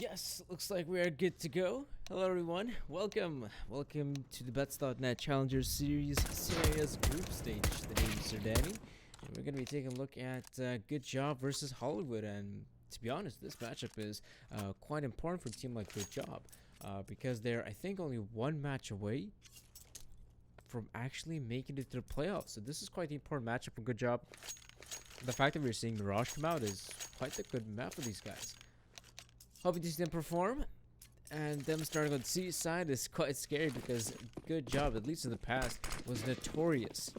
Yes, looks like we are good to go. Hello everyone, welcome to the Bets.net Challenger Series group stage. The name is Sir Danny, and we're going to be taking a look at GoodJob versus Hollywood. And to be honest, this matchup is quite important for a team like GoodJob because they're, I think, only one match away from actually making it to the playoffs. So this is quite the important matchup for GoodJob. The fact that we're seeing Mirage come out is quite a good map for these guys. Hoping to see them perform, and them starting on the C side is quite scary because GoodJob, at least in the past, was notorious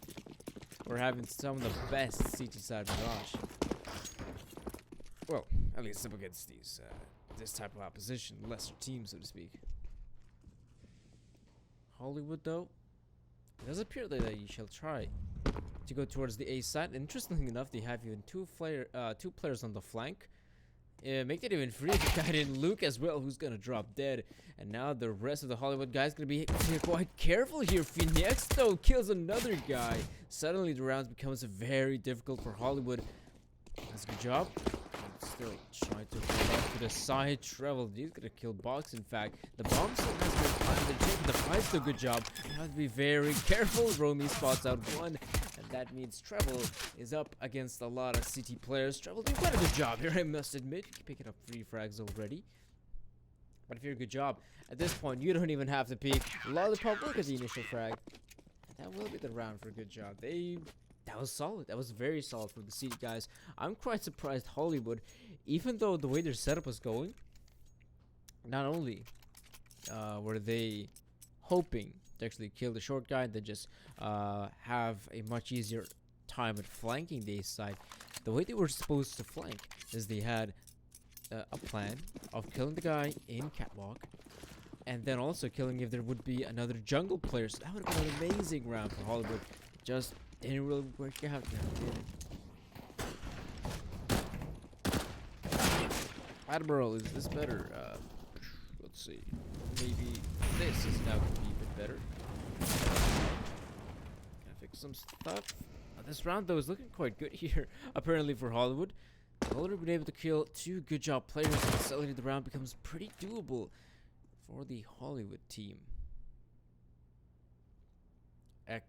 for having some of the best CT side Mirage. Well, at least up against these this type of opposition, lesser teams, so to speak. Hollywood, though, it does appear that you shall try to go towards the A side. Interestingly enough, they have even two players on the flank. Make it even free if you got in Luke as well, who's gonna drop dead. And now the rest of the Hollywood guys gonna be quite careful here. Phoenix though kills another guy. Suddenly the rounds becomes very difficult for Hollywood. That's a good job. Still trying to hold up to the side travel. He's gonna kill Box. In fact, the bomb still has been planted. They're taking the fight. Still good job. You have to be very careful. Romy spots out one. That means Treble is up against a lot of CT players. Treble doing quite a good job here, I must admit. You can pick it up 3 frags already. But if you're a good job, at this point, you don't even have to peek. Lollipop, look at the initial frag. That will be the round for a good job. That was solid. That was very solid for the CT guys. I'm quite surprised Hollywood, even though the way their setup was going, not only were they hoping to actually kill the short guy and then just have a much easier time at flanking the A side. The way they were supposed to flank is they had a plan of killing the guy in catwalk and then also killing if there would be another jungle player. So that would have been an amazing round for Hollywood. Just didn't really work out there, did it? Admiral, is this better? Let's see. Maybe this is now going to be a bit better. Gotta fix some stuff. This round though is looking quite good here, apparently for Hollywood. Hollywood been able to kill 2 GoodJob players, and suddenly the round becomes pretty doable for the Hollywood team. I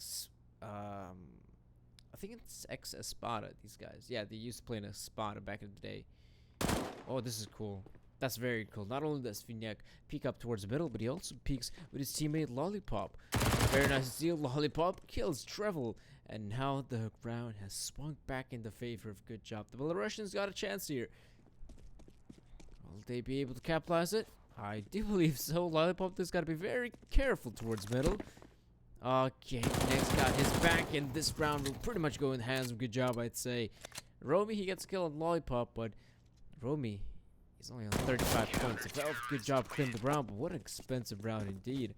think it's Espada, these guys. Yeah, they used to play in Espada back in the day. Oh, this is cool. That's very cool. Not only does Finyak peek up towards the middle, but he also peeks with his teammate Lollipop. Very nice steal. Lollipop kills Treble. And now the round has swung back in the favor of GoodJob. The Belarusians got a chance here. Will they be able to capitalize it? I do believe so. Lollipop has got to be very careful towards middle. Okay, next got his back, and this round will pretty much go in the hands of GoodJob, I'd say. Romy, he gets a kill on Lollipop, but Romy, he's only on 35 points. If GoodJob claimed the round, but what an expensive round indeed.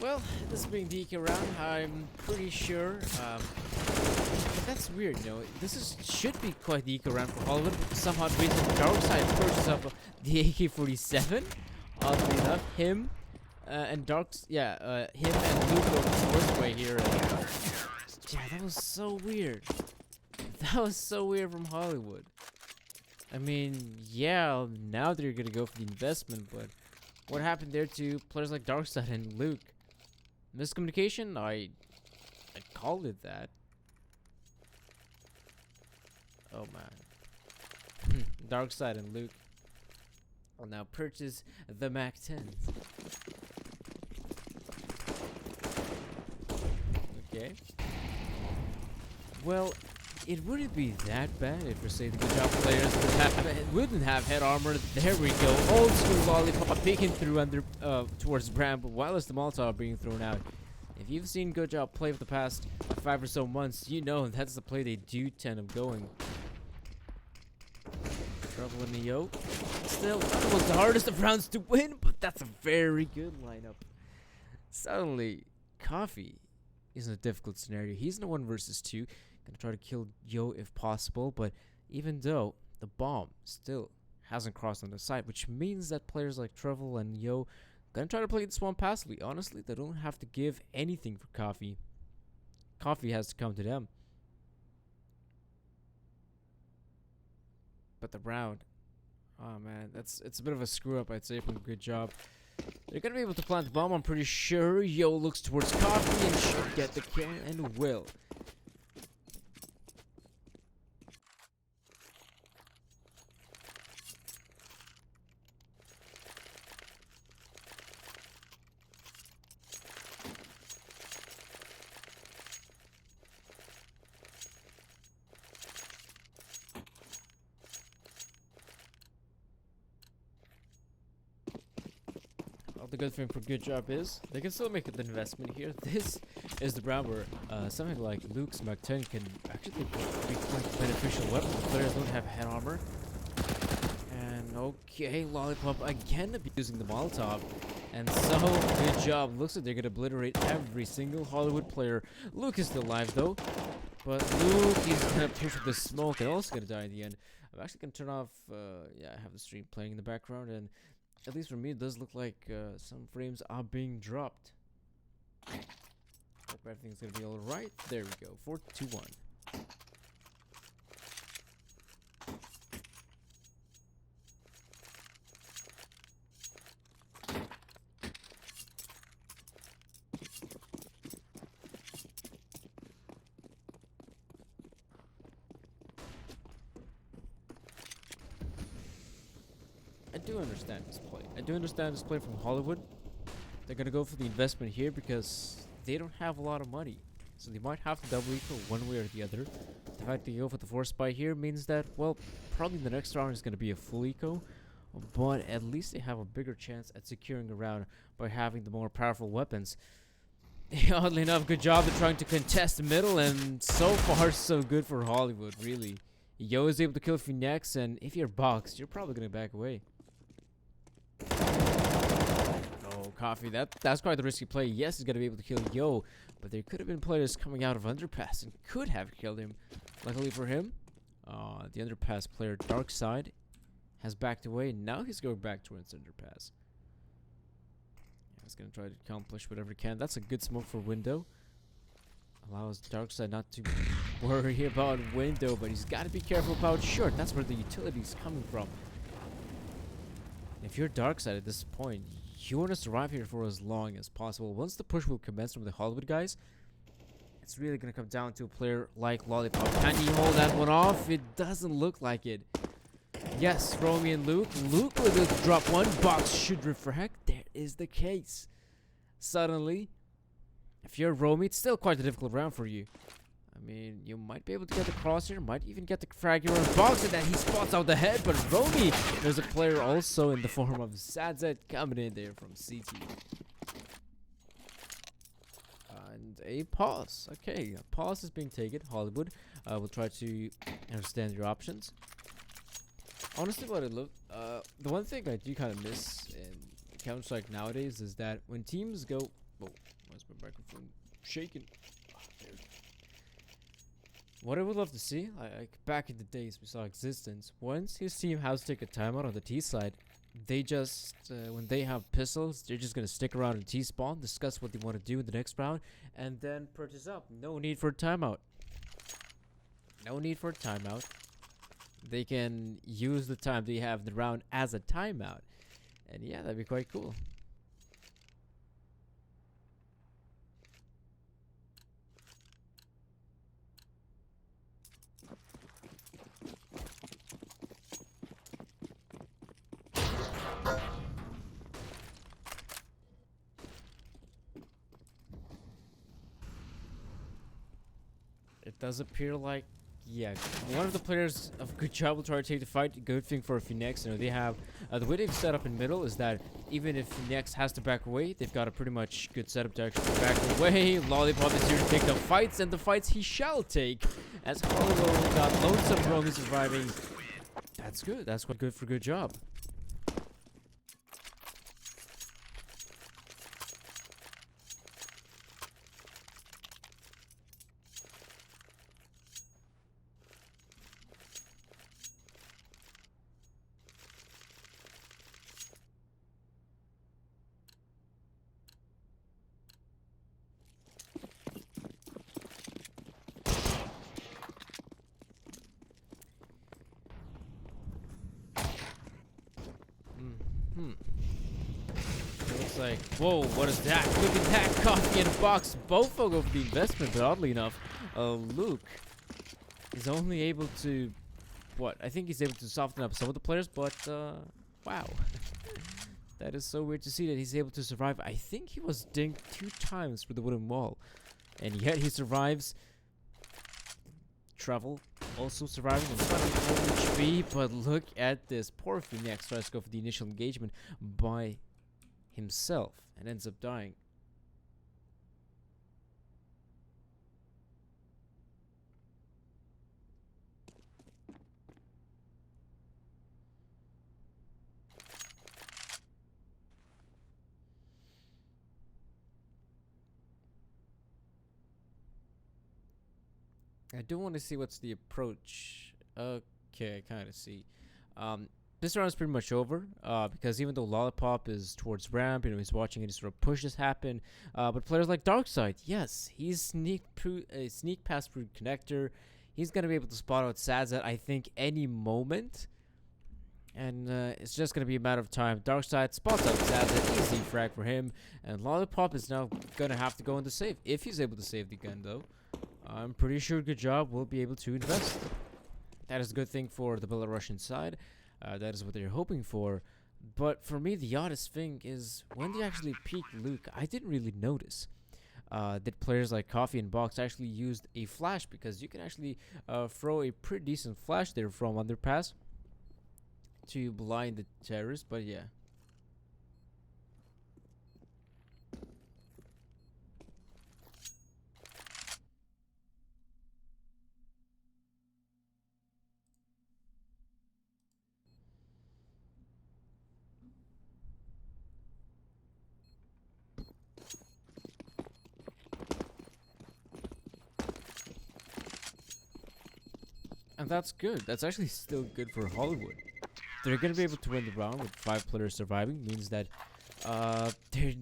Well, this being DK round, I'm pretty sure. That's weird, you know. Should be quite the eco round for Hollywood, but somehow the dark side purchases up the AK-47. Oddly enough, him and him and Luke go the first way here. Yeah, that was so weird. That was so weird from Hollywood. I mean, yeah, now they're gonna go for the investment, but what happened there to players like Darkside and Luke? Miscommunication? I called it that. Oh man. Darkside and Luke will now purchase the Mac 10s. Okay. Well, it wouldn't be that bad if, say, the GoodJob players wouldn't have head armor. There we go. Old school Lollipop peeking through under towards ramp while it's the Molotov being thrown out. If you've seen GoodJob play for the past 5 or so months, you know that's the play they do tend of going. Trouble and Yo. Still, that was the hardest of rounds to win, but that's a very good lineup. Suddenly, Coffee is in a difficult scenario. He's in a 1 versus 2. Gonna try to kill Yo if possible, but even though the bomb still hasn't crossed on the side, which means that players like Trevel and Yo gonna try to play this one passively. Honestly, they don't have to give anything for Coffee. Coffee has to come to them. But the round, oh man, it's a bit of a screw up, I'd say, from GoodJob. They're gonna be able to plant the bomb, I'm pretty sure. Yo looks towards Coffee and should get the kill, and will. The good thing for GoodJob is they can still make an investment here. This is the round where something like Luke's Mach 10 can actually be quite beneficial weapon. The players don't have head armor. And okay, Lollipop again abusing the Molotov. And so GoodJob looks like they're gonna obliterate every single Hollywood player. Luke is still alive though, but Luke is gonna push with the smoke and also gonna die in the end. I'm actually gonna turn off. Yeah, I have the stream playing in the background, and at least for me, it does look like some frames are being dropped. Hope everything's gonna be alright. There we go. 4, 2, 1. I do understand this play. I do understand this play from Hollywood. They're gonna go for the investment here because they don't have a lot of money. So they might have to double eco one way or the other. The fact they go for the force spy here means that, well, probably the next round is gonna be a full eco. But at least they have a bigger chance at securing a round by having the more powerful weapons. Oddly enough, GoodJob at trying to contest the middle, and so far so good for Hollywood, really. Yo is able to kill Phoenix, and if you're boxed, you're probably gonna back away. Oh, Coffee, that's quite the risky play. Yes, he's gonna be able to kill Yo, but there could have been players coming out of underpass and could have killed him. Luckily for him, the underpass player Darkside has backed away. Now he's going back towards underpass. Yeah, he's gonna try to accomplish whatever he can. That's a good smoke for window. Allows Darkside not to worry about window, but he's got to be careful about short. That's where the utility is coming from. If you're Darkside at this point, you want to survive here for as long as possible. Once the push will commence from the Hollywood guys, it's really going to come down to a player like Lollipop. Can he hold that one off? It doesn't look like it. Yes, Romy and Luke. Luke will be able to drop one. Box should refract. There is the case. Suddenly, if you're Romy, it's still quite a difficult round for you. I mean, you might be able to get the crosshair, might even get the frag here on Box, and then he spots out the head, but Romy, there's a player also in the form of Sadzet coming in there from CT. And a pause. Okay, a pause is being taken. Hollywood will try to understand your options. Honestly, what I love, the one thing I do kind of miss in Counter-Strike nowadays is that when teams go... Whoa, why's my microphone shaking? What I would love to see, like back in the days we saw Existence, once his team has to take a timeout on the T side, they just, when they have pistols, they're just going to stick around in T-spawn, discuss what they want to do in the next round, and then purchase up. No need for a timeout. No need for a timeout. They can use the time they have in the round as a timeout. And yeah, that'd be quite cool. It does appear like, yeah, one of the players of GoodJob will try to take the fight. Good thing for Phoenix. You know, they have, the way they've set up in middle is that even if Phoenix has to back away, they've got a pretty much good setup to actually back away. Lollipop is here to take the fights, and the fights he shall take. As Hollywood got loads of Romy surviving. That's good. That's quite good for good job. Looks like, whoa, what is that? Look at that, coffee and box. Both will go for the investment, but oddly enough, Luke is only able to, what? I think he's able to soften up some of the players, but, wow. That is so weird to see that he's able to survive. I think he was dinged 2 times for the wooden wall, and yet he survives. Travel also surviving on 20 HP, but look at this. Poor Phoenix tries to go for the initial engagement by himself and ends up dying. I do want to see what's the approach. Okay, I kind of see. This round is pretty much over, because even though Lollipop is towards ramp, he's watching any sort of pushes happen. But players like Darkside, yes, he's sneak past through connector. He's gonna be able to spot out Sads at I think any moment, and it's just gonna be a matter of time. Darkside spots out Sads at easy frag for him, and Lollipop is now gonna have to go into save if he's able to save the gun though. I'm pretty sure GoodJob will be able to invest. That is a good thing for the Belarusian side. That is what they're hoping for. But for me, the oddest thing is when they actually peeked Luke, I didn't really notice that players like Coffee and Box actually used a flash, because you can actually throw a pretty decent flash there from underpass to blind the terrorists. But yeah. And that's good. That's actually still good for Hollywood. They're going to be able to win the round with 5 players surviving. Means that they're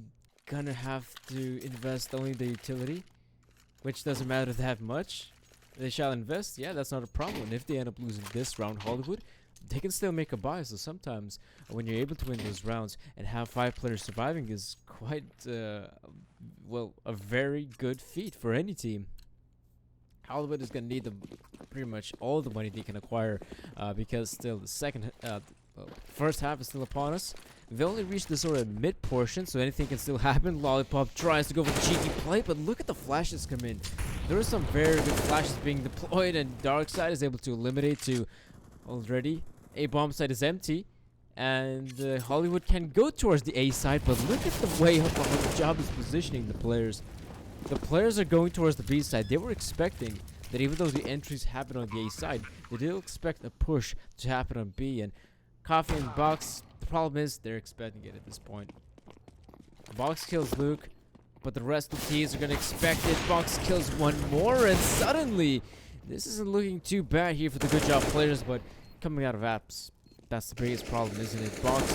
going to have to invest only the utility, which doesn't matter that much. They shall invest. Yeah, that's not a problem. If they end up losing this round, Hollywood, they can still make a buy. So sometimes when you're able to win those rounds and have 5 players surviving is quite, well, a very good feat for any team. Hollywood is going to need pretty much all the money they can acquire, because still the first half is still upon us. They only reached the sort of mid portion, so anything can still happen. Lollipop tries to go for cheeky play, but look at the flashes come in. There are some very good flashes being deployed, and Darkside is able to eliminate to already. A bomb site is empty, and Hollywood can go towards the A side, but look at the way how GoodJob is positioning the players. The players are going towards the B side. They were expecting that even though the entries happen on the A side, they did expect a push to happen on B. And Coffee and Box, the problem is they're expecting it at this point. Box kills Luke, but the rest of the teams are going to expect it. Box kills one more, and suddenly, this isn't looking too bad here for the GoodJob players, but coming out of apps, that's the biggest problem, isn't it? Box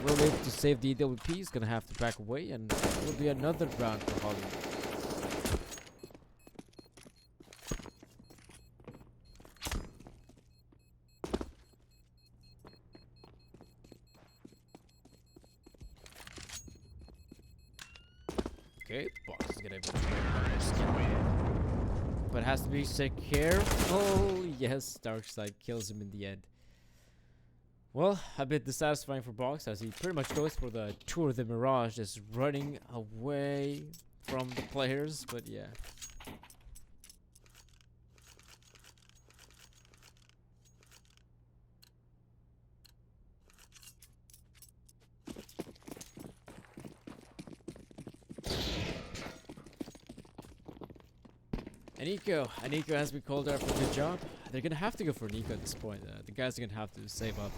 will be able to save the EWP. He's going to have to back away, and it will be another round for Hollywood. Okay, Box is going to be but has to be careful. Yes, Darkside kills him in the end. Well, a bit dissatisfying for Box as he pretty much goes for the Tour de Mirage, just running away from the players, but yeah. Aniko has been called out for GoodJob. they're gonna have to go for an eco at this point. The guys are gonna have to save up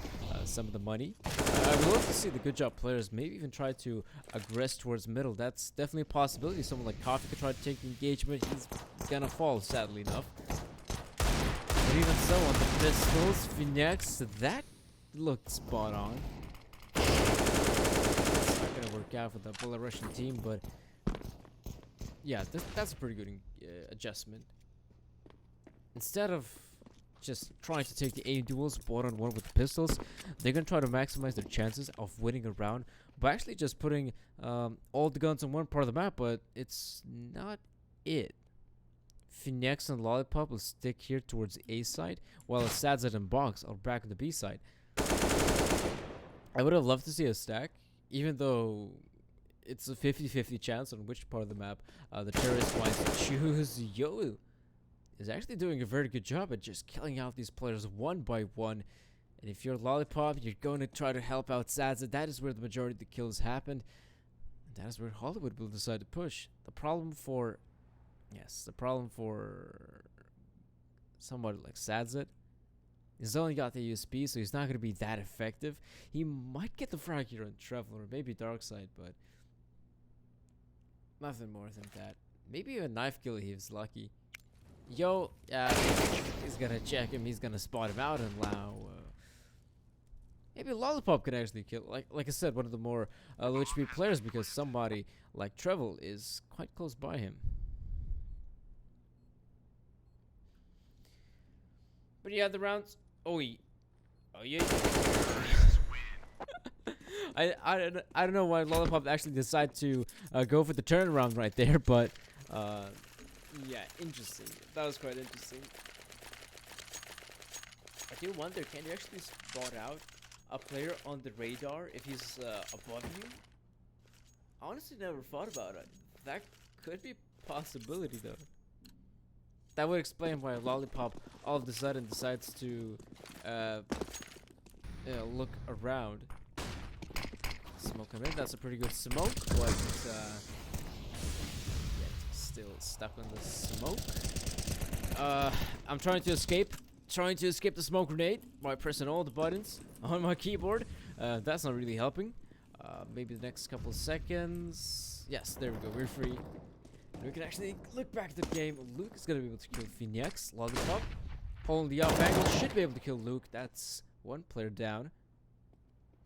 some of the money. I would love to see the good job players maybe even try to aggress towards middle. That's definitely a possibility. Someone like Coffee could try to take the engagement. He's gonna fall, sadly enough. But even so, on the pistols, Phoenix, that looked spot on. It's not gonna work out for the Belarusian team, but yeah, that's a pretty good adjustment. Instead of just trying to take the A duels one-on-one with the pistols, they're gonna try to maximize their chances of winning a round by actually just putting all the guns on one part of the map, but it's not it. Phoenix and Lollipop will stick here towards the A side, while Sadzat and Box are back on the B side. I would have loved to see a stack, even though it's a 50-50 chance on which part of the map the terrorist wants to choose. Yo is actually doing a very good job at just killing out these players one by one. And if you're Lollipop, you're going to try to help out Sadzat. That is where the majority of the kills happened. And that is where Hollywood will decide to push. The problem for somebody like Sadzat, he's only got the USP, so he's not going to be that effective. He might get the frag here on Traveler, or maybe Darkside, but nothing more than that. Maybe a knife kill if he's lucky. Yo, he's gonna check him. He's gonna spot him out and allow. Maybe Lollipop could actually kill. Like I said, one of the more low HP players, because somebody like Trevel is quite close by him. But yeah, the rounds. Oh yeah. I don't know why Lollipop actually decided to go for the turnaround right there, but yeah, interesting. That was quite interesting. I do wonder, can you actually spot out a player on the radar if he's above you? I honestly never thought about it. That could be a possibility though. That would explain why Lollipop all of a sudden decides to look around. Smoke him in. That's a pretty good smoke, but still stuck on the smoke. I'm trying to escape the smoke grenade by pressing all the buttons on my keyboard. That's not really helping. Maybe the next couple of seconds. Yes, there we go. We're free. We can actually look back at the game. Luke is gonna be able to kill Phoenix. Lollipop pulling the up angle should be able to kill Luke. That's one player down.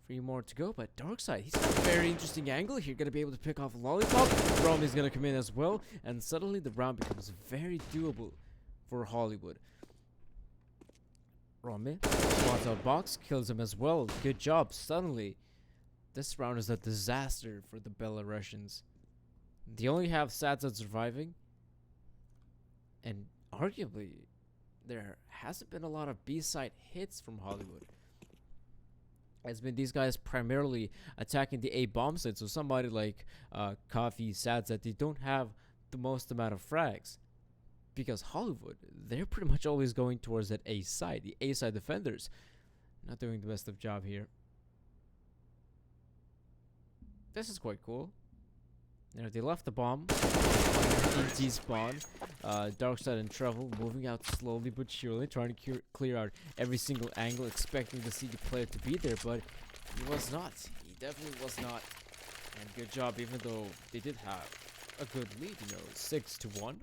3 more to go, but Darkside, he's got a very interesting angle here. Gonna be able to pick off Lollipop. Rom is gonna come in as well, and suddenly the round becomes very doable for Hollywood. Rome spots out Box, kills him as well. Good job. Suddenly, this round is a disaster for the Belarusians. They only have Sadzat surviving, and arguably, there hasn't been a lot of B-side hits from Hollywood. It's been these guys primarily attacking the A bomb site, so somebody like Coffee, Sadzat, they don't have the most amount of frags. Because Hollywood, they're pretty much always going towards that A side, the A side defenders. Not doing the best of job here. This is quite cool. You know, they left the bomb in T spawn. Darkside and Travel moving out slowly but surely, trying to clear out every single angle, expecting to see the player to be there, but he was not. He definitely was not. And good job, even though they did have a good lead, you know, 6-1.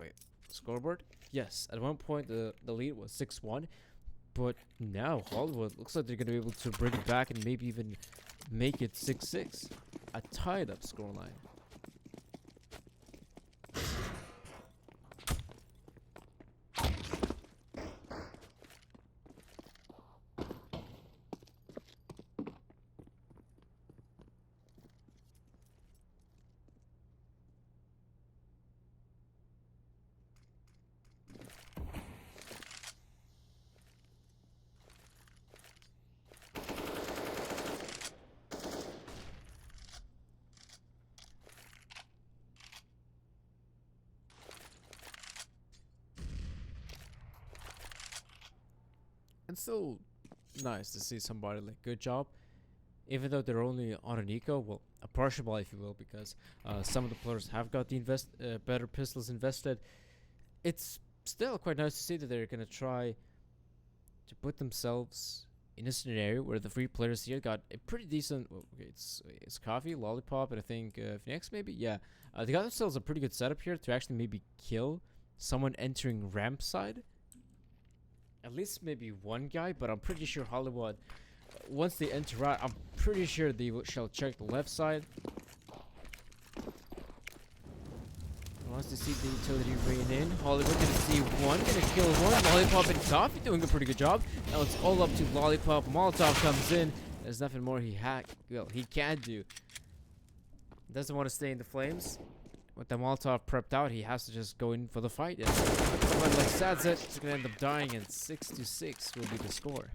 Wait, scoreboard? Yes, at one point the lead was 6-1, but now Hollywood looks like they're going to be able to bring it back and maybe even make it 6-6. A tied up scoreline. It's still nice to see somebody like GoodJob, even though they're only on an eco, well, a partial buy if you will, because some of the players have got the better pistols invested. It's still quite nice to see that they're gonna try to put themselves in a scenario where the three players here got a pretty decent. Well, okay, it's coffee, lollipop, and I think Phoenix maybe. Yeah, they got themselves a pretty good setup here to actually maybe kill someone entering ramp side. At least maybe one guy, but I'm pretty sure Hollywood, once they enter out, I'm pretty sure they shall check the left side. Once they see the utility rain in, Hollywood gonna see one, gonna kill one. Lollipop and Coffee doing a pretty good job. Now it's all up to Lollipop. Molotov comes in. There's nothing more he can do. Doesn't want to stay in the flames. With the Molotov prepped out, he has to just go in for the fight. And someone like Sadzet is gonna end up dying, and 6-6 will be the score.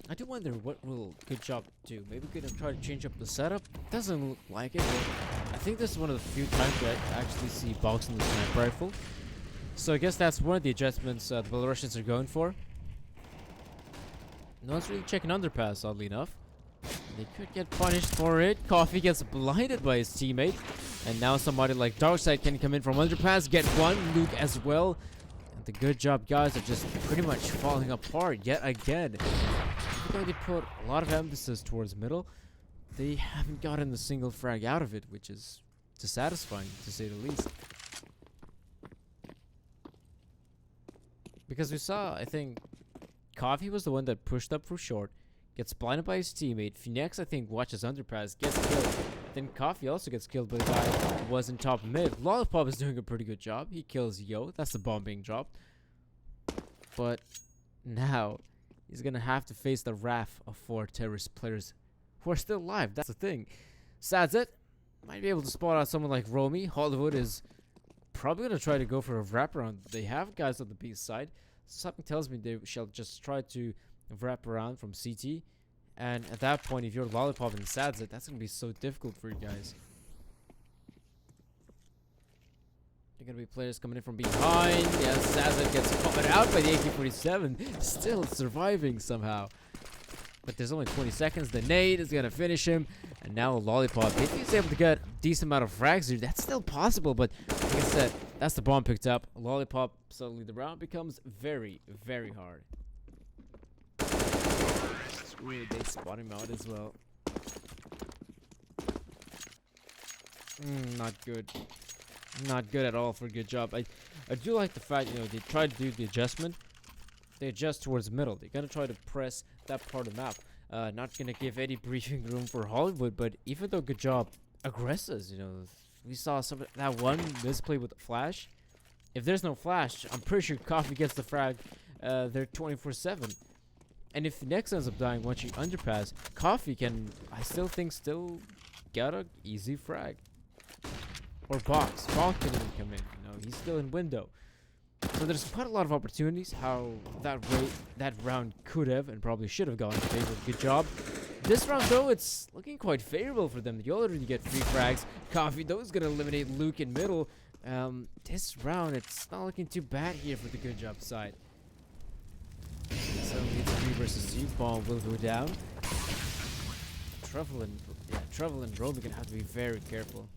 I do wonder what will GoodJob do. Maybe gonna try to change up the setup. Doesn't look like it, but I think this is one of the few times that I actually see boxing the sniper rifle. So I guess that's one of the adjustments the Belarusians are going for. No one's really checking underpass, oddly enough. They could get punished for it. Coffee gets blinded by his teammate. And now somebody like Darkside can come in from underpass, get one. Luke as well. And the GoodJob guys are just pretty much falling apart yet again. Even though they put a lot of emphasis towards middle, they haven't gotten a single frag out of it, which is dissatisfying to say the least. Because we saw, I think, Coffee was the one that pushed up for short, gets blinded by his teammate. Phoenix, I think, watches underpass, gets killed. Then Coffee also gets killed by the guy who was in top mid. Lollipop is doing a pretty good job. He kills Yo. That's the bomb being dropped. But now he's gonna have to face the wrath of 4 terrorist players who are still alive. That's the thing. Sadzet might be able to spot out someone like Romy. Hollywood is probably gonna try to go for a wraparound. They have guys on the B side. Something tells me they shall just try to wrap around from CT. And at that point, if you're Lollipop and Sadzet, that's gonna be so difficult for you guys. There are gonna be players coming in from behind. Yeah, Sadzet gets caught out by the AK-47. Still surviving somehow. But there's only 20 seconds. The nade is gonna finish him. And now Lollipop, if he's able to get a decent amount of frags here, that's still possible. But like I said, that's the bomb picked up. Lollipop, suddenly the round becomes very, very hard. Screw, they spot him out as well. Not good. Not good at all for GoodJob. I do like the fact, you know, they try to do the adjustment. They adjust towards middle. They're gonna try to press that part of the map. Not gonna give any breathing room for Hollywood, but even though GoodJob aggresses, you know, we saw some that one misplay with the flash. If there's no flash, I'm pretty sure Coffee gets the frag. They're 24/7. And if Nex ends up dying once you underpass, Coffee can, I still think, still get a easy frag. Or Box. Box can even come in, you know, he's still in window. So there's quite a lot of opportunities how that round could have and probably should have gone in favor of GoodJob. This round, though, it's looking quite favorable for them. You already get 3 frags. Coffee, though, is going to eliminate Luke in middle. This round, it's not looking too bad here for the GoodJob side. So it's 3 versus 2. Bomb will go down. Trevor and Roby are going to have to be very careful.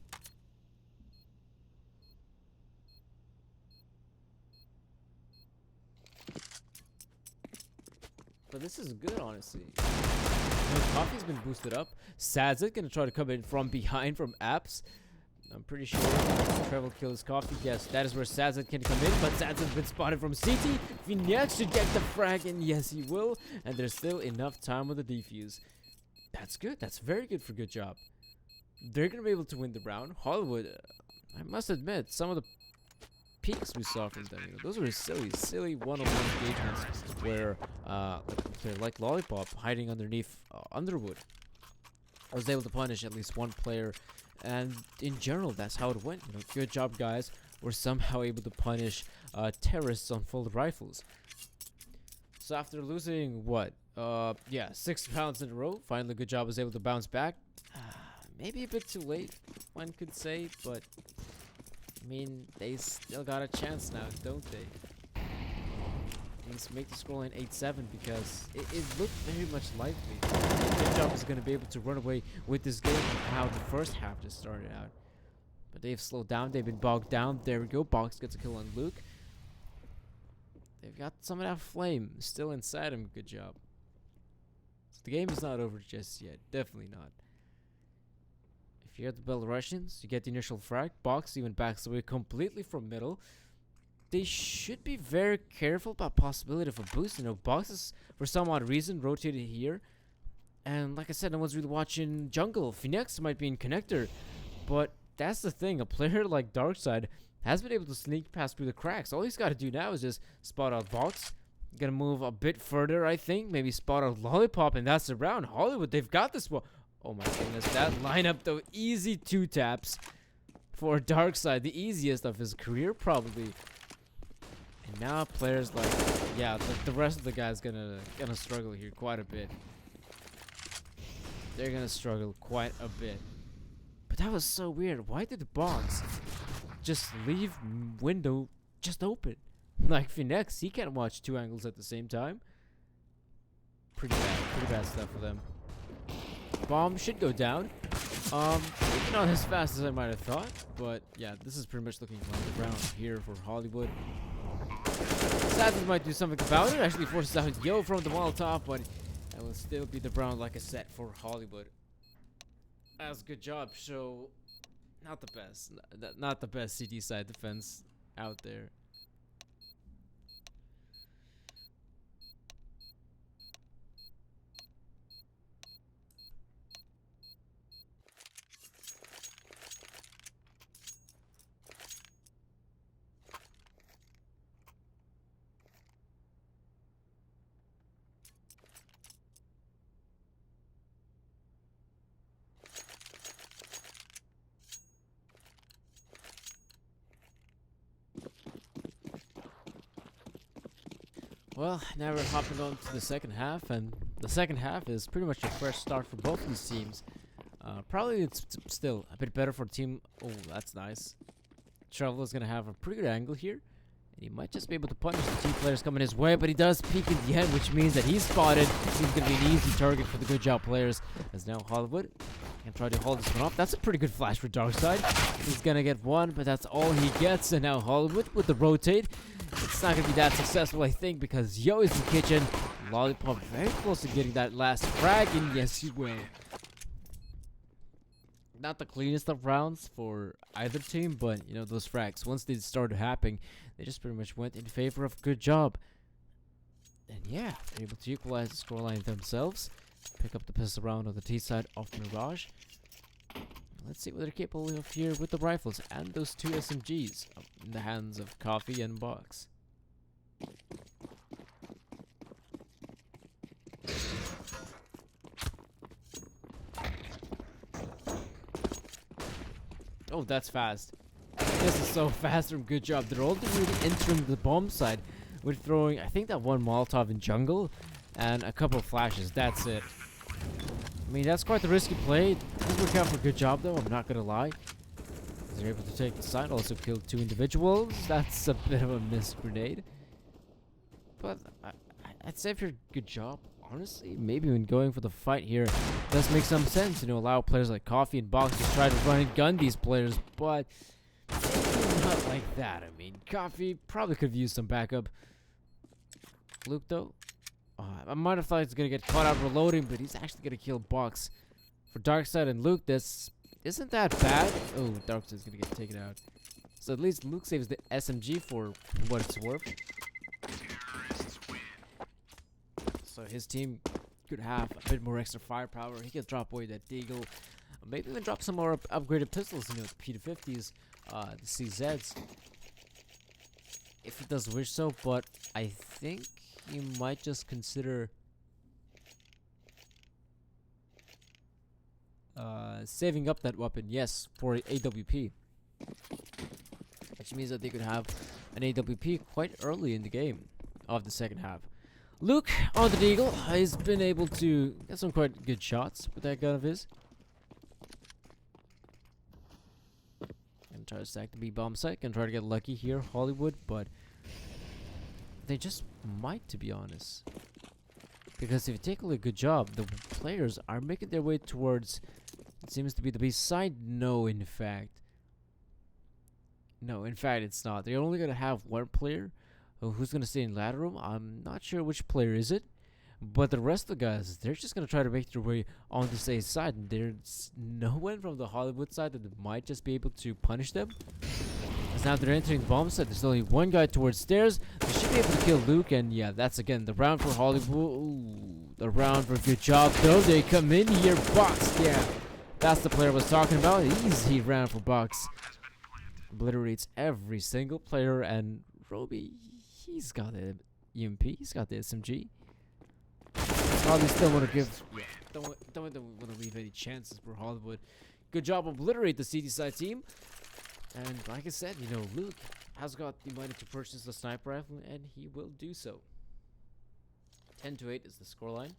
But this is good, honestly. You know, Coffee's been boosted up. Sadzet gonna try to come in from behind from apps. I'm pretty sure Trevor kills Coffee. Yes, that is where Sadzet can come in. But Sadzet's been spotted from CT. Vignac should get the frag, and yes, he will. And there's still enough time with the defuse. That's good. That's very good for GoodJob. They're gonna be able to win the round. Hollywood, I must admit, some of the peaks we saw from them, you know, those were silly one-on-one engagements where like Lollipop hiding underneath Underwood. I was able to punish at least one player, and in general that's how it went. You know, GoodJob guys were somehow able to punish terrorists on full rifles. So after losing what 6 rounds in a row, finally GoodJob was able to bounce back. maybe a bit too late, one could say, but I mean, they still got a chance now, don't they? Let's make the scoreline 8-7 because it looked very much likely GoodJob is going to be able to run away with this game from how the first half just started out. But they've slowed down, they've been bogged down. There we go, Box gets a kill on Luke. They've got some of that flame still inside him, GoodJob. So the game is not over just yet, definitely not. If you get the Belarusians, you get the initial frag. Box even backs away completely from middle. They should be very careful about possibility of a boost. You know, Box is, for some odd reason, rotated here. And like I said, no one's really watching jungle. Phoenix might be in connector. But that's the thing. A player like Darkside has been able to sneak past through the cracks. All he's got to do now is just spot out Box. Gonna move a bit further, I think. Maybe spot out Lollipop, and that's the round. Hollywood, they've got this one. Oh my goodness, that lineup though. Easy 2 taps for Darkside. The easiest of his career, probably. And now players like, yeah, the rest of the guys gonna struggle here quite a bit. They're gonna struggle quite a bit. But that was so weird. Why did the Box just leave window just open? Like Phoenix, he can't watch 2 angles at the same time. Pretty bad stuff for them. Bomb should go down. Maybe not as fast as I might have thought, but yeah, this is pretty much looking like the round here for Hollywood. Savage might do something about it. Actually forces out Yo from the Molotov, but that will still be the round, like I said, for Hollywood. That's a good job. So, not the best. Not the best CT side defense out there. Well, now we're hopping on to the second half, and the second half is pretty much a fresh start for both these teams. Probably it's still a bit better for team. Oh, that's nice. Travel is going to have a pretty good angle here, and he might just be able to punish the 2 players coming his way, but he does peek in the end, which means that he's spotted. He's going to be an easy target for the GoodJob players, as now Hollywood can try to hold this one off. That's a pretty good flash for Darkside. He's going to get one, but that's all he gets, and now Hollywood with the rotate. It's not going to be that successful, I think, because Yo is in the kitchen. Lollipop very close to getting that last frag, and yes, he will. Not the cleanest of rounds for either team, but, you know, those frags, once they started happening, they just pretty much went in favor of GoodJob. And yeah, they're able to equalize the scoreline themselves. Pick up the pistol round on the T side of Mirage. Let's see what they're capable of here with the rifles and those 2 SMGs in the hands of Coffee and Box. Oh, that's fast. This is so fast from GoodJob. They're all really entering the bomb side with throwing, I think, that 1 Molotov in jungle and a couple of flashes. That's it. I mean, that's quite the risky play. It does work out for GoodJob, though, I'm not gonna lie. They're able to take the side, also killed 2 individuals. That's a bit of a missed grenade. But I'd say if you're GoodJob, honestly, maybe when going for the fight here, it does make some sense, you know, allow players like Coffee and Box to try to run and gun these players, but not like that. I mean, Coffee probably could have used some backup. Luke, though, I might have thought he's gonna get caught out reloading, but he's actually gonna kill Box. For Darkside and Luke, this isn't that bad. Oh, Darkside's gonna get taken out. So at least Luke saves the SMG for what it's worth. So his team could have a bit more extra firepower. He could drop away that Deagle. Maybe even drop some more upgraded pistols, you know, the P250s, the CZs. If he does wish so, but I think you might just consider saving up that weapon, yes, for AWP. Which means that they could have an AWP quite early in the game of the second half. Luke on the Deagle has been able to get some quite good shots with that gun of his. try to stack the B bomb site. Gonna try to get lucky here, Hollywood, but they just might, to be honest. Because if you take a look, good job. The players are making their way towards. It seems to be the B side. No, in fact, it's not. They're only gonna have one player. Who's gonna stay in ladder room? I'm not sure which player is it. But the rest of the guys, they're just going to try to make their way on this A side. And there's no one from the Hollywood side that might just be able to punish them. Because now they're entering the bomb side. There's only one guy towards stairs. They should be able to kill Luke. And yeah, that's again the round for Hollywood. Ooh, the round for good job, though. They come in here. Box. Yeah, that's the player I was talking about. Easy round for Box. Obliterates every single player. And Roby, he's got the EMP. He's got the SMG. Probably still want to give. Yeah, don't want to leave any chances for Hollywood. Good job, obliterate the CD side team. And like I said, Luke has got the money to purchase the sniper rifle, and he will do so. 10-8 is the scoreline.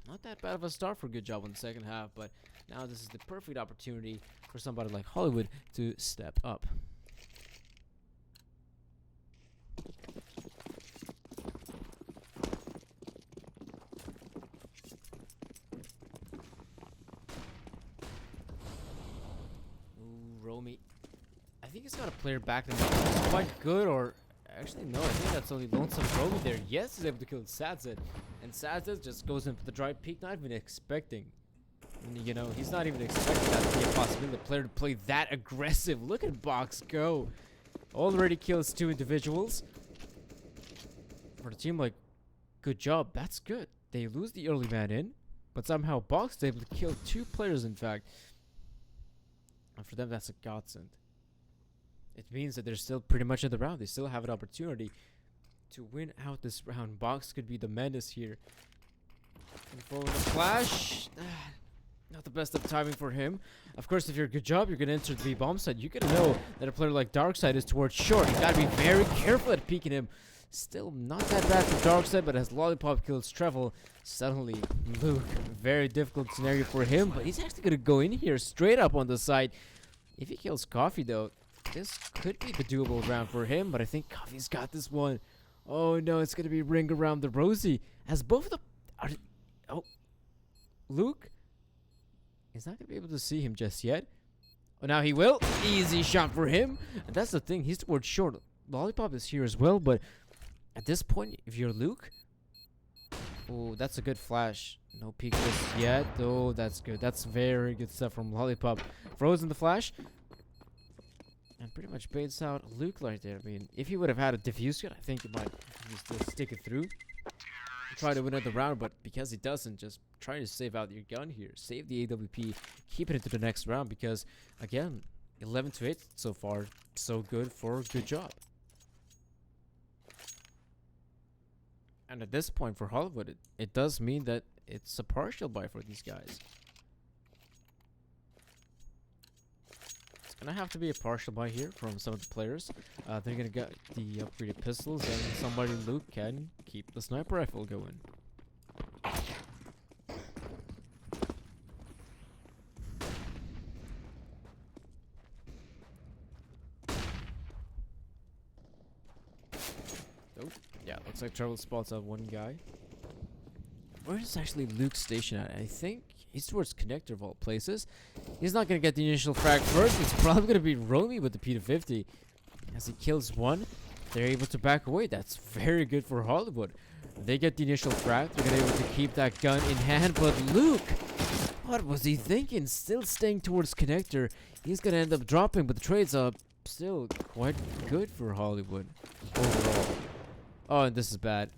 Not that bad of a start for good job in the second half, but now this is the perfect opportunity for somebody like Hollywood to step up. I think he's got a player back in the quite good, or actually no, I think that's only Lonesome Roby there. Yes, he's able to kill Sadzed, and Sadzed just goes in for the dry peek, not even expecting. He's not even expecting that to be a possibility. The player to play that aggressive. Look at Box go. Already kills 2 individuals. For the team, like, good job. That's good. They lose the early man in, but somehow Box is able to kill 2 players, in fact. And for them, that's a godsend. It means that they're still pretty much in the round. They still have an opportunity to win out this round. Box could be the menace here. And following the flash. Not the best of timing for him. Of course, if you're a good job, you're going to enter the B bomb side. You're going to know that a player like Darkside is towards short. You got to be very careful at peeking him. Still not that bad for Darkside, but as Lollipop kills Trevel, suddenly Luke, very difficult scenario for him. But he's actually going to go in here straight up on the side. If he kills Coffee, though, this could be the doable round for him. But I think Coffee's got this one. Oh, no, it's going to be ring around the rosy. As both of the... Luke? He's not going to be able to see him just yet. Oh, now he will. Easy shot for him. And that's the thing. He's towards short. Lollipop is here as well, but at this point, if you're Luke... Oh, that's a good flash. No peek just yet. Oh, that's good. That's very good stuff from Lollipop. Frozen the flash. And pretty much baits out Luke right there. I mean, if he would have had a diffuse gun, I think he might just stick it through. Try to win another round, but because he doesn't, just trying to save out your gun here. Save the AWP. Keep it into the next round because, again, 11-8 so far. So good for good job. And at this point for Hollywood, it does mean that it's a partial buy for these guys. It's going to have to be a partial buy here from some of the players. They're going to get the upgraded pistols, and somebody Luke can keep the sniper rifle going. Oh, yeah, looks like Travel spots out one guy. Where is actually Luke's station at? I think he's towards connector of all places. He's not going to get the initial frag first. It's probably going to be Romy with the P250. As he kills one, they're able to back away. That's very good for Hollywood. They get the initial frag. They're going to be able to keep that gun in hand. But Luke, what was he thinking? Still staying towards connector. He's going to end up dropping, but the trade's up. Still quite good for Hollywood overall. Oh, and this is bad.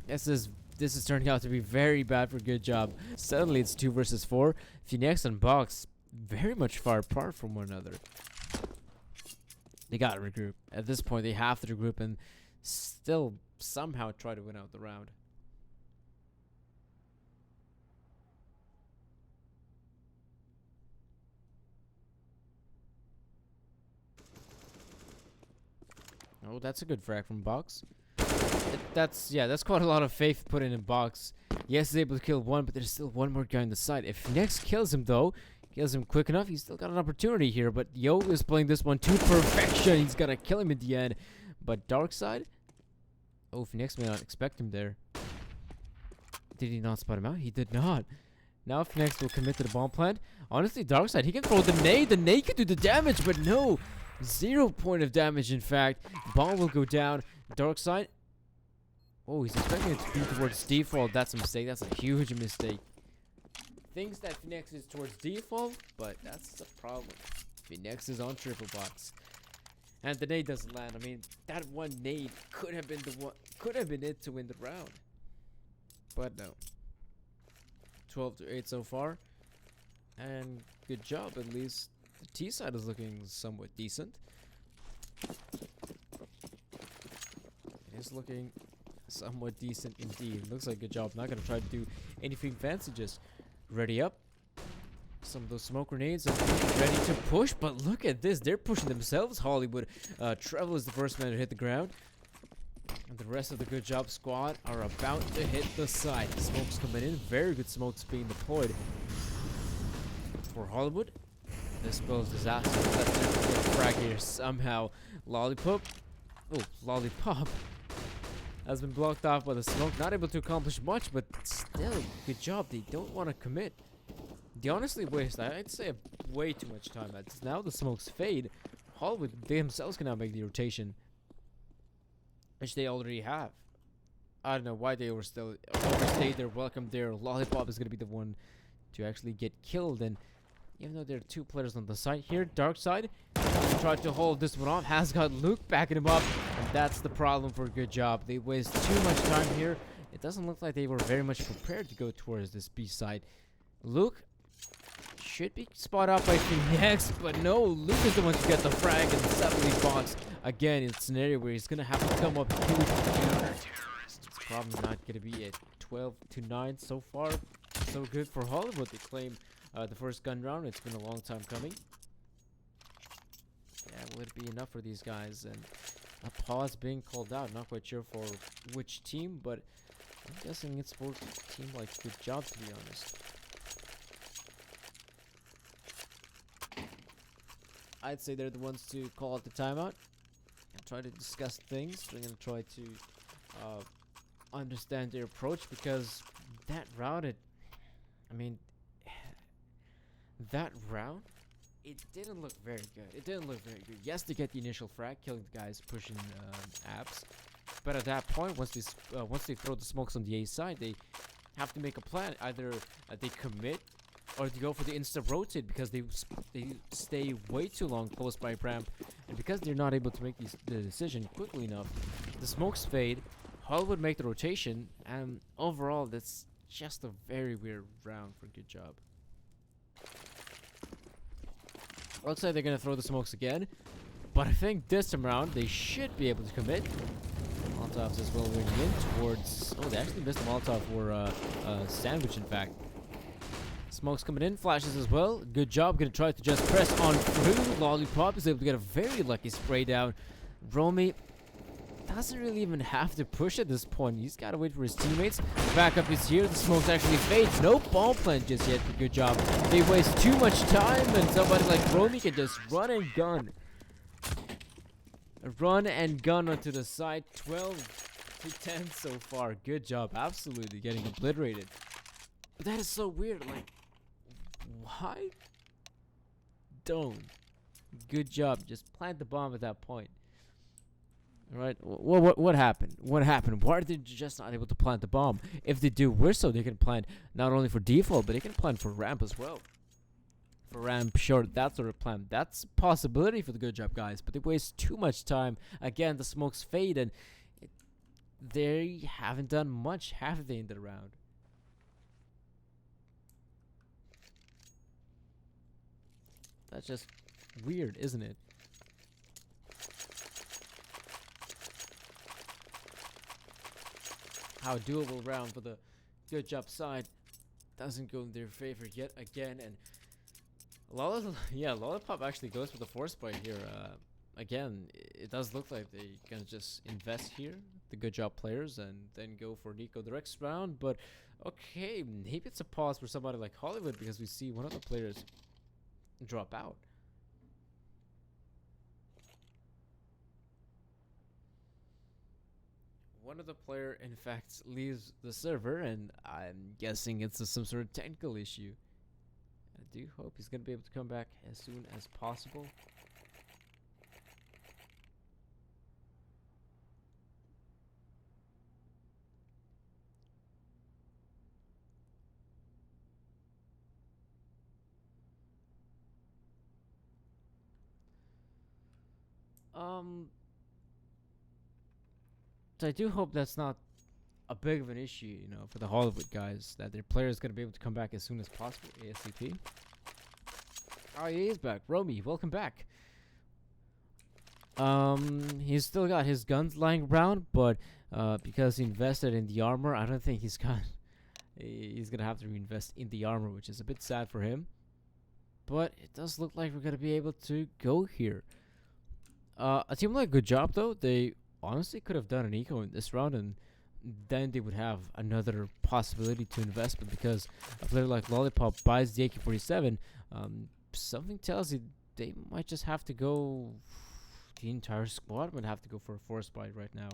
This is turning out to be very bad for good job. Suddenly it's 2 versus 4. Phoenix and Box very much far apart from one another. They got to regroup. At this point, they have to regroup and still somehow try to win out the round. Oh, that's a good frag from Box. That's quite a lot of faith put in Box. Yes, he's able to kill one, but there's still one more guy on the side. If Nex kills him, though, kills him quick enough. He's still got an opportunity here, but Yo is playing this one to perfection. He's gonna kill him at the end. But Darkside, oh, Phoenix may not expect him there. Did he not spot him out? He did not. Now Phoenix will commit to the bomb plant. Honestly, Darkside, he can throw the nade. The nade can do the damage, but no. 0 point of damage, in fact. Bomb will go down. Darkside. Oh, he's expecting it to be towards default. That's a mistake. That's a huge mistake. Thinks that Phoenix is towards default, but that's the problem. Phoenix is on triple box. And the nade doesn't land. I mean, that one nade could have been the one, could have been it to win the round. But no. 12-8 so far. And good job, at least. The T side is looking somewhat decent. It is looking somewhat decent indeed. Looks like good job. Not gonna try to do anything fancy. Just ready up. Some of those smoke grenades and ready to push. But look at this. They're pushing themselves. Hollywood. Trevor is the first man to hit the ground. And the rest of the good job squad are about to hit the site. Smoke's coming in. Very good smokes being deployed. For Hollywood. This spells disaster. Let's get a frag here somehow. Lollipop. Oh, Lollipop has been blocked off by the smoke. Not able to accomplish much, but still, good job. They don't want to commit. They honestly waste, I'd say, way too much time. As now the smokes fade. Hollywood, they themselves can now make the rotation, which they already have. I don't know why they were still overstayed their welcome there. Lollipop is going to be the one to actually get killed. And even though there are 2 players on the side here, Darkside tried to hold this one off. Has got Luke backing him up. And that's the problem for good job. They waste too much time here. It doesn't look like they were very much prepared to go towards this B side. Luke should be spot out by Phoenix, but no, Luke is the one to get the frag and suddenly box. Again, it's an area where he's going to have to come up huge. It's probably not going to be a 12-9 so far. So good for Hollywood to claim the first gun round. It's been a long time coming. Yeah, will it be enough for these guys? And a pause being called out. Not quite sure for which team, but I'm guessing it's for a team like Good Job, to be honest. I'd say they're the ones to call out the timeout and try to discuss things. They're going to try to understand their approach, because that round, that round, it didn't look very good. It didn't look very good. Yes, they get the initial frag, killing the guys pushing apps. But at that point, once they throw the smokes on the A side, they have to make a plan. Either they commit, or they go for the insta rotate, because they stay way too long close by ramp, and because they're not able to make the decision quickly enough, the smokes fade. Hollywood make the rotation, and overall, that's just a very weird round for Good Job. Looks like they're gonna throw the smokes again, but I think this time around they should be able to commit. Molotovs as well winging in towards. Oh, they actually missed the Molotov for sandwich, in fact. Smokes coming in, flashes as well. Good job, gonna try to just press on through. Lollipop is able to get a very lucky spray down. Romy doesn't really even have to push at this point. He's gotta wait for his teammates. Backup is here. The smokes actually fades. No bomb plant just yet, but good job. They waste too much time, and somebody like Romy can just run and gun. Run and gun onto the side. 12-10 so far. Good job. Absolutely getting obliterated. But that is so weird. Like, why don't Good Job just plant the bomb at that point? Right? What happened? What happened? Why are they just not able to plant the bomb? If they do, so they can plant not only for default, but they can plant for ramp as well. For ramp, sure, that sort of plan. That's a possibility for the Good Job guys, but they waste too much time. Again, the smokes fade, and they haven't done much, have they, in the round? That's just weird, isn't it? How doable round for the Good Job side doesn't go in their favor yet again, and Lollipop actually goes for the force bite here. Again, it does look like they're gonna just invest here, the Good Job players, and then go for Nico the next round. But okay, maybe it's a pause for somebody like Hollywood, because we see one of the players drop out. One of the player, in fact, leaves the server, and I'm guessing it's some sort of technical issue. I do hope he's gonna be able to come back as soon as possible. Um, so I do hope that's not a big of an issue, you know, for the Hollywood guys, that their player is going to be able to come back as soon as possible, ASAP. Oh, he is back. Romy, welcome back. He's still got his guns lying around, but because he invested in the armor, I don't think he's going to have to reinvest in the armor, which is a bit sad for him. But it does look like we're going to be able to go here. A team like GoodJob, though, they honestly could have done an eco in this round, and then they would have another possibility to invest. But because a player like Lollipop buys the AK-47, something tells you they might just have to go. The entire squad might have to go for a force buy right now.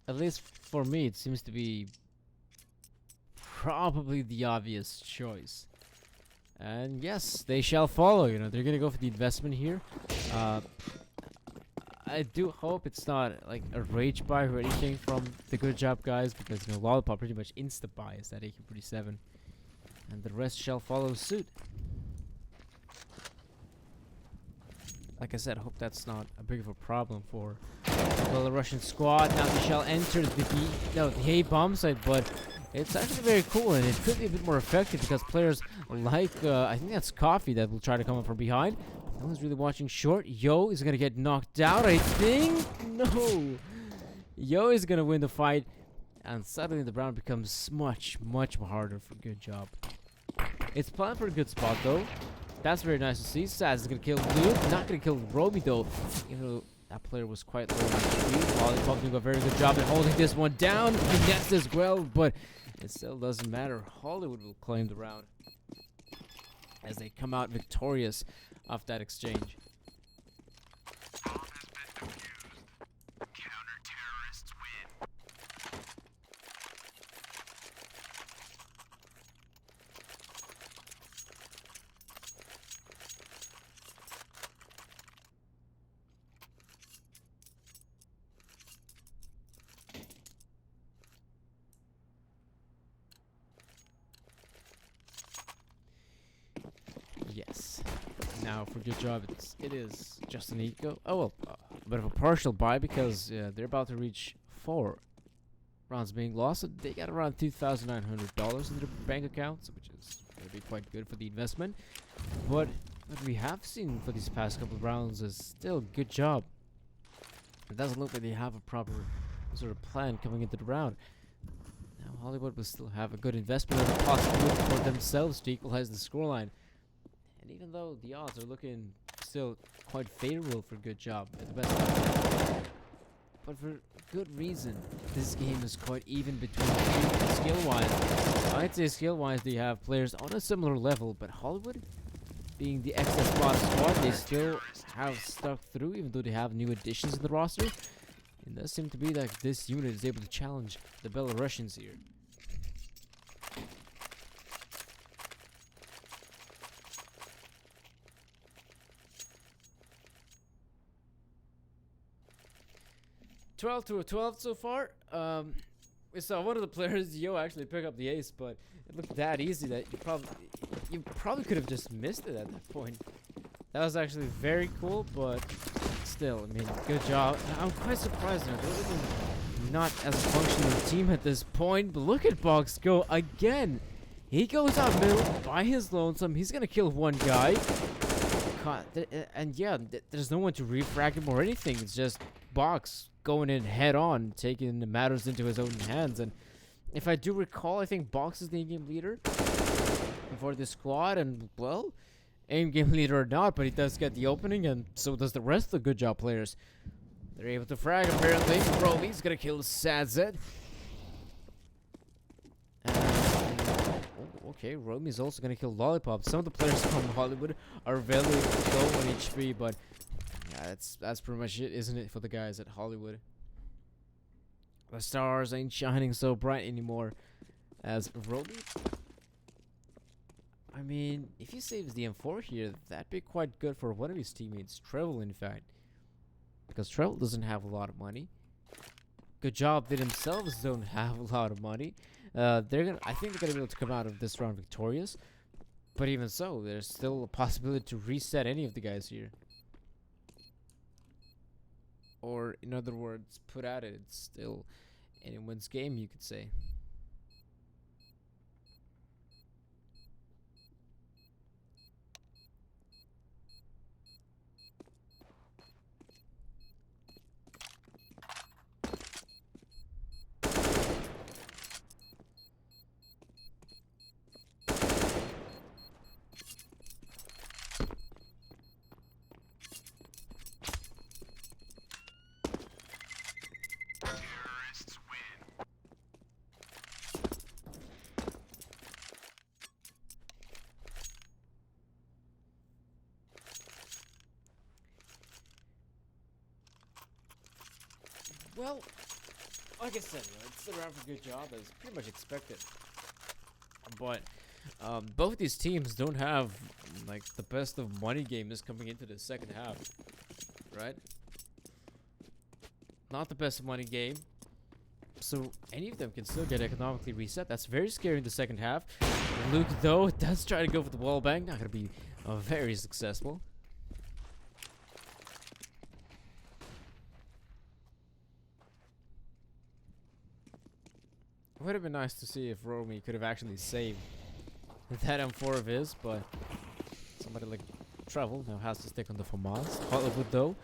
At least for me, it seems to be probably the obvious choice. And yes, they shall follow. You know, they're gonna go for the investment here. I do hope it's not like a rage buy or anything from the GoodJob guys, because you know Lollipop pretty much insta buys that AK-47, and the rest shall follow suit. Like I said, I hope that's not a big of a problem for the Belarusian squad. Now they shall enter the A bomb site, but it's actually very cool, and it could be a bit more effective because players like I think that's Coffee that will try to come up from behind. No one's really watching short. Yo is gonna get knocked out, I think. No, Yo is gonna win the fight, and suddenly the round becomes much more harder for GoodJob. It's planned for a good spot though. That's very nice to see. Saz is gonna kill Luke. Not gonna kill Romy though. Even though that player was quite low on HP. Lollipop doing a very good job at holding this one down. He gets as well, but it still doesn't matter. Hollywood will claim the round as they come out victorious off that exchange. Counter-terrorists win. Yes. Now for GoodJob, it is just an eco. Oh well, a bit of a partial buy because they're about to reach 4 rounds being lost. So they got around $2,900 in their bank accounts, which is going to be quite good for the investment. But what we have seen for these past couple of rounds is still GoodJob. It doesn't look like they have a proper sort of plan coming into the round. Now Hollywood will still have a good investment and a possibility for themselves to equalize the scoreline. And even though the odds are looking still quite favorable for GoodJob at the best time, but for good reason, this game is quite even between the two skill-wise. I'd say skill-wise they have players on a similar level, but Hollywood, being the excess spot squad, they still have stuck through, even though they have new additions in the roster. It does seem to be that this unit is able to challenge the Belarusians here. $12 so far. We saw one of the players, Yo, actually pick up the ace, but it looked that easy that you probably could have just missed it at that point. That was actually very cool, but still, I mean, good job. I'm quite surprised now. They're really not as a functional team at this point, but look at Box go again. He goes out middle by his lonesome. He's gonna kill one guy. And yeah, there's no one to refrag him or anything. It's just Box going in head on, taking the matters into his own hands. And if I do recall, I think Box is the in-game leader for this squad. And well, aim game leader or not, but he does get the opening, and so does the rest of the good job players. They're able to frag apparently. Roby's gonna kill Sadzed. Okay, Romy's also gonna kill Lollipop. Some of the players from Hollywood are very low on HP, but yeah, that's pretty much it, isn't it, for the guys at Hollywood? The stars ain't shining so bright anymore as Roby. I mean, if he saves the M4 here, that'd be quite good for one of his teammates, Treble, in fact. Because Treble doesn't have a lot of money. GoodJob, they themselves don't have a lot of money. I think they're gonna be able to come out of this round victorious. But even so, there's still a possibility to reset any of the guys here. Or, in other words, put at it, it's still anyone's game, you could say. Terrorists win. Well, like I said, it's a round for GoodJob, as pretty much expected. But both these teams don't have like the best of money gamers coming into the second half, right? Not the best money game, so any of them can still get economically reset. That's very scary in the second half. Luke, though, does try to go for the wall bang. Not gonna be very successful. It would have been nice to see if Romy could have actually saved that M4 of his, but somebody like Travel now has to stick on the FAMAS. Hollywood, though,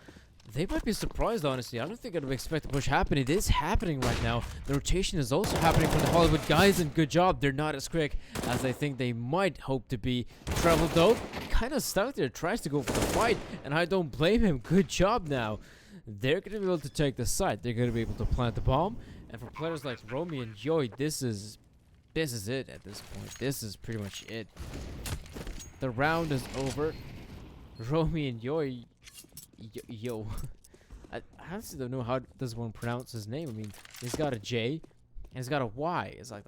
they might be surprised, honestly. I don't think I'd expect a push happen. It is happening right now. The rotation is also happening for the Hollywood guys, and GoodJob, they're not as quick as I think they might hope to be. Travel, though, kind of stuck there, tries to go for the fight, and I don't blame him. GoodJob now. They're going to be able to take the site. They're going to be able to plant the bomb. And for players like Romy and Joy, this is it at this point. This is pretty much it. The round is over. Romy and Joy, yo. I honestly don't know how does one pronounce his name. I mean, he's got a J and he's got a Y. It's like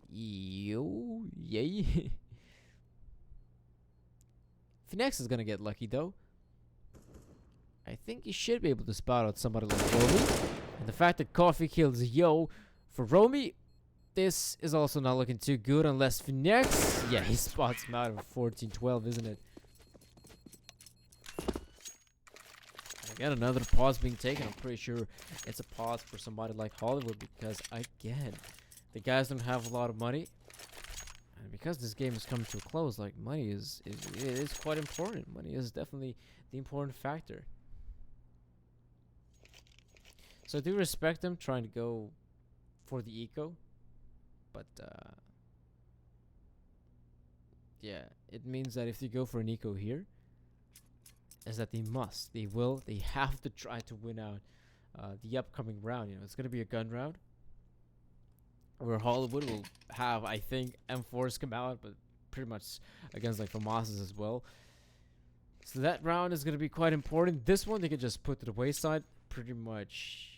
yo, yay. Finex is gonna get lucky though. I think he should be able to spot out somebody like Romy. And the fact that Coffee kills Yo for Romy, this is also not looking too good unless Finex. Yeah, he spots him out of 14-12, isn't it? And again, another pause being taken. I'm pretty sure it's a pause for somebody like Hollywood because, again, the guys don't have a lot of money. And because this game is coming to a close, like, money is quite important. Money is definitely the important factor. So I do respect them trying to go for the eco, but yeah, it means that if they go for an eco here, is that they have to try to win out the upcoming round. You know, it's gonna be a gun round where Hollywood will have, I think, M4s come out, but pretty much against like FAMASs as well. So that round is gonna be quite important. This one they can just put to the wayside. Pretty much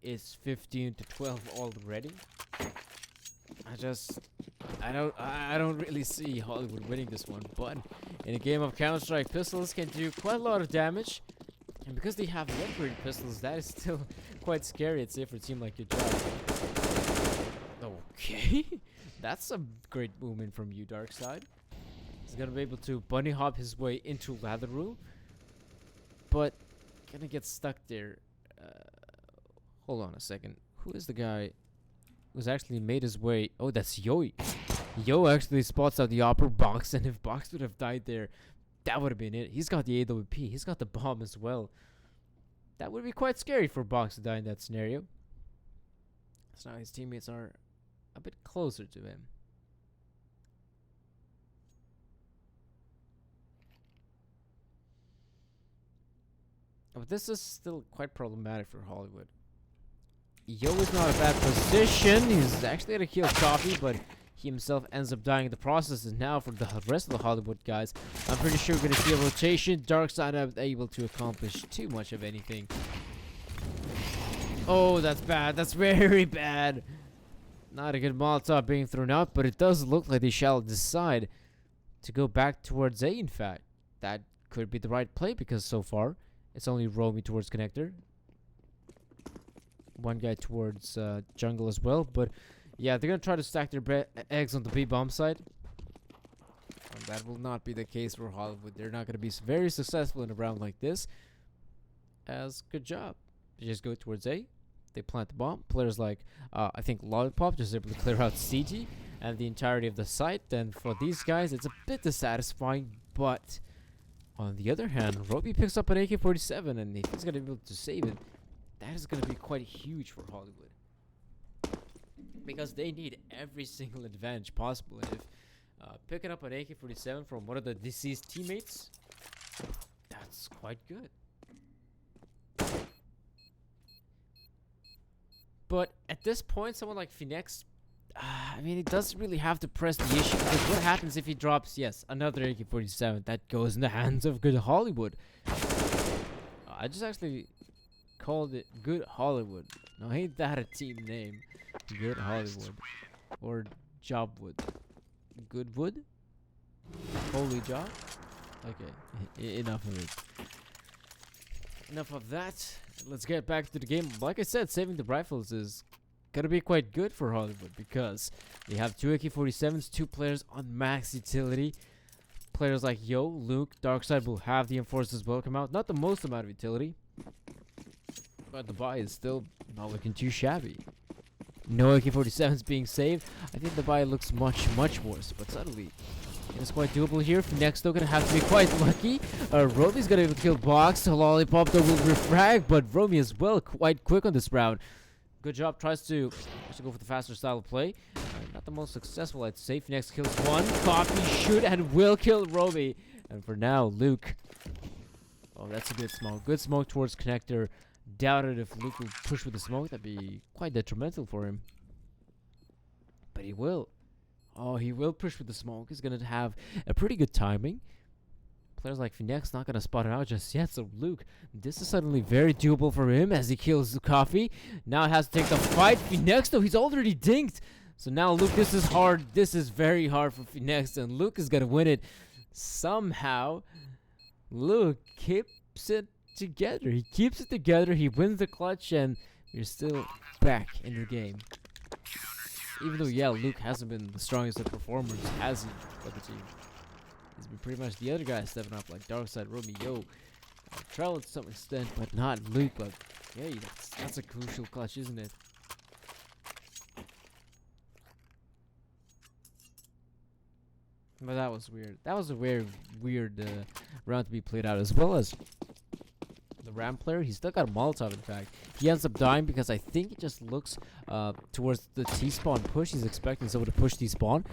it's 15-12 already. I don't really see Hollywood winning this one, but in a game of Counter-Strike, pistols can do quite a lot of damage, and because they have the upgraded pistols, that is still quite scary. I'd say for a team like GoodJob. Okay, that's a great movement from you, Darkside. He's gonna be able to bunny hop his way into Lather Room, but gonna get stuck there. Hold on a second. Who is the guy who's actually made his way? Oh, that's Yo. Yo actually spots out the upper box, and if Box would have died there, that would have been it. He's got the AWP. He's got the bomb as well. That would be quite scary for Box to die in that scenario. So now his teammates are a bit closer to him. But this is still quite problematic for Hollywood. Yo is not a bad position. He's actually gonna kill Coffee, but he himself ends up dying in the process. And now for the rest of the Hollywood guys, I'm pretty sure we're gonna see a rotation. Darkseid not able to accomplish too much of anything. Oh, that's bad. That's very bad. Not a good Molotov being thrown out, but it does look like they shall decide to go back towards A, in fact. That could be the right play because so far it's only Romy towards connector. One guy towards jungle as well, but yeah, they're gonna try to stack their eggs on the B bomb side. And that will not be the case for Hollywood. They're not gonna be very successful in a round like this. As good job. They just go towards A. They plant the bomb. Players like I think Lollipop just able to clear out CG and the entirety of the site. And for these guys, it's a bit dissatisfying, but on the other hand, Roby picks up an AK-47, and if he's gonna be able to save it, that is gonna be quite huge for Hollywood, because they need every single advantage possible. And if picking up an AK-47 from one of the deceased teammates, that's quite good. But at this point, someone like Phoenix, I mean, he doesn't really have to press the issue, because what happens if he drops, yes, another AK-47? That goes in the hands of Good Hollywood. I just actually called it Good Hollywood. Now, ain't that a team name? Good Hollywood. Or Jobwood. Goodwood? Holy Job? Okay, enough of it. Enough of that. Let's get back to the game. Like I said, saving the rifles is gonna be quite good for Hollywood, because they have two AK-47s, two players on max utility. Players like Yo, Luke, Darkseid will have the Enforcers as well come out. Not the most amount of utility, but the buy is still not looking too shabby. No AK-47s being saved. I think the buy looks much worse, but suddenly it is quite doable here. Next, though, gonna have to be quite lucky. Romy's gonna be able to kill Box. Lollipop, though, will refrag, but Romy as well quite quick on this round. Good job. Tries to go for the faster style of play. Not the most successful, I'd say. Next kills one. Coffee should and will kill Romy. And for now, Luke. Oh, that's a good smoke. Good smoke towards connector. Doubted if Luke will push with the smoke. That'd be quite detrimental for him. But he will. Oh, he will push with the smoke. He's going to have a pretty good timing. Players like Phoenix not going to spot him out just yet. So Luke, this is suddenly very doable for him as he kills the Coffee. Now has to take the fight. Phoenix, though, he's already dinked. So now Luke, this is hard. This is very hard for Phoenix. And Luke is going to win it. Somehow, Luke keeps it together. He keeps it together. He wins the clutch. And we're still back in the game. Even though, yeah, Luke hasn't been the strongest of performers, has he, for the team? He's been pretty much the other guy stepping up, like Darkseid, Romy, Yo. Trell to some extent, but not Luke. But, yeah, that's a crucial clutch, isn't it? But that was weird. That was a very weird round to be played out, as well as the Ram player. He still got a Molotov, in fact. He ends up dying because I think he just looks towards the T-spawn push. He's expecting someone to push T-spawn,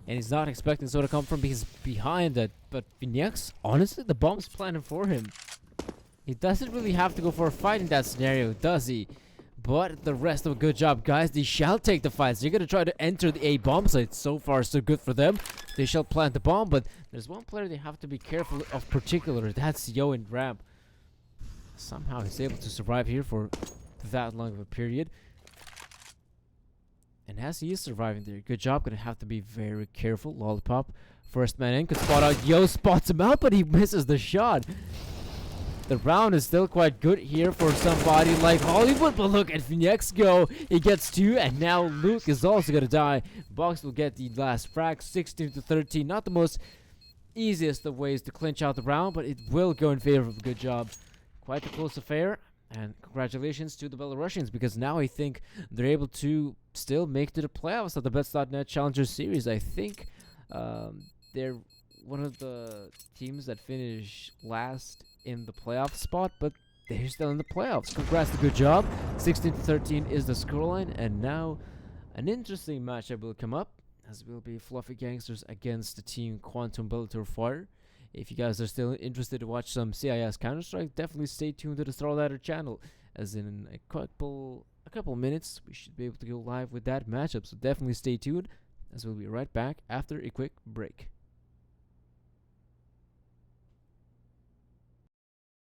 and he's not expecting someone to come from behind it. But Phoenix, honestly, the bomb's planted for him. He doesn't really have to go for a fight in that scenario, does he? But the rest of a good job, guys. They shall take the fights. They're going to try to enter the A bomb site. So far, so good for them. They shall plant the bomb, but there's one player they have to be careful of particular. That's Yo and Ramp. Somehow he's able to survive here for that long of a period. And as he is surviving there, good job. Gonna have to be very careful. Lollipop, first man in, could spot out. Yo spots him out, but he misses the shot. The round is still quite good here for somebody like Hollywood, but look at Phoenix go. He gets two, and now Luke is also gonna die. Box will get the last frag, 16-13. Not the most easiest of ways to clinch out the round, but it will go in favor of a good job. Quite a close affair, and congratulations to the Belarusians, because now I think they're able to still make to the playoffs of the Bets.net Challenger Series. I think they're one of the teams that finish last in the playoff spot, but they're still in the playoffs. Congrats to Good Job. 16-13 is the scoreline, and now an interesting matchup will come up, as will be Fluffy Gangsters against the team Quantum Bellator Fire. If you guys are still interested to watch some CIS Counter-Strike, definitely stay tuned to the Star Ladder channel, as in a couple minutes we should be able to go live with that matchup. So definitely stay tuned, as we'll be right back after a quick break.